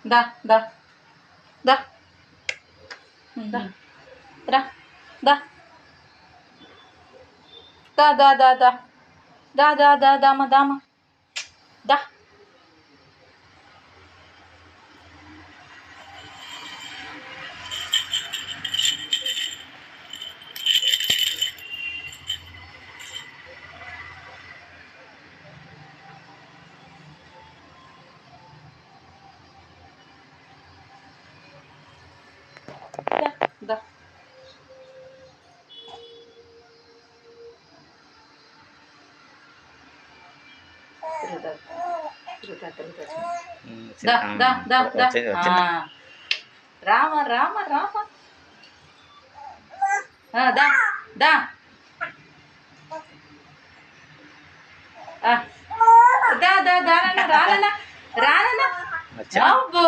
దా దా దా దా రా దా దా దా దా దా దా దా దా దామ దామ దా దా రామ రామ రామ దా దా దా దా దానా రానా రానా అబ్బో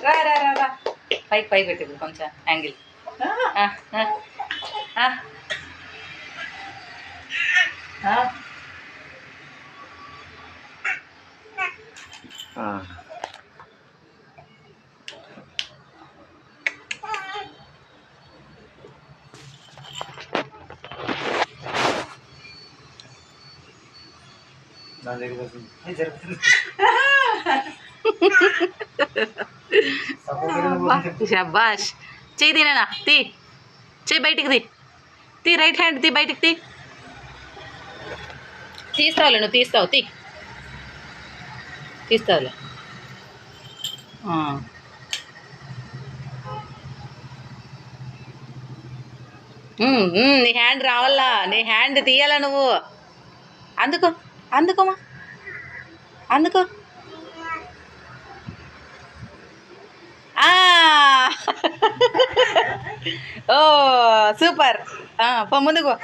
రా రా రా రా పైకి పైకి పెట్టింది కొంచెం యాంగిల్ శబాష్ చెయ్యి తినేనా తీ చెయ్యి బయటికి తీ రైట్ హ్యాండ్ తీ బయటికి తీస్తావులే నువ్వు తీస్తావులే నీ హ్యాండ్ రావాలా నీ హ్యాండ్ తీయాలా నువ్వు అందుకోమా అందుకో ఓ సూపర్ పో ముందుకు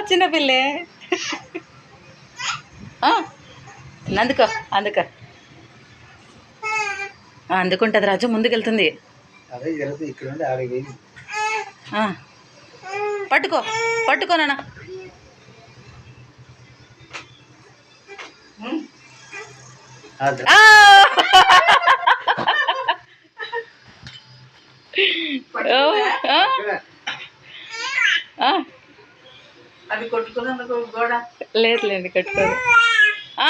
చిన్నపిల్లే అందుకుంటుంది రాజు ముందుకెళ్తుంది పట్టుకో నాన్న అది కొట్టుకున్నందుకు కూడా లేదులేండి కట్టుకోదు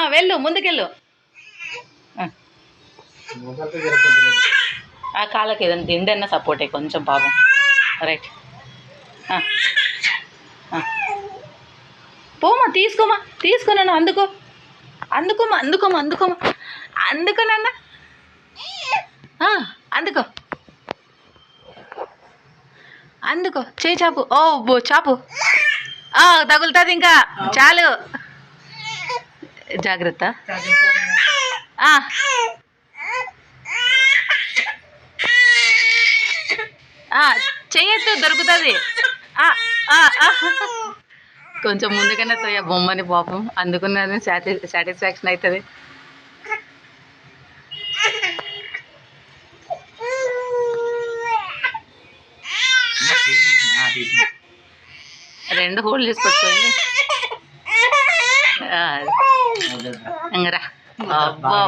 వెళ్ళు ముందుకెళ్ళు ఆ కాళ్ళకి ఏదైనా తిండన్నా సపోర్ట్ అయ్యి కొంచెం పాపం రైట్ పోమా తీసుకోనన్నా అందుకోమా అందుకోనన్నా అందుకో చేయి చాపు చాపు తగులుతుంది ఇంకా చాలు జాగ్రత్త చెయ్యొద్దు దొరుకుతుంది కొంచెం ముందుకన్నా తోయ బొమ్మని పాపం అందుకున్నది సాటిస్ఫాక్షన్ అవుతుంది రెండు హోల్డ్ చేసి పట్టుకోండి ఇంకరా అబ్బా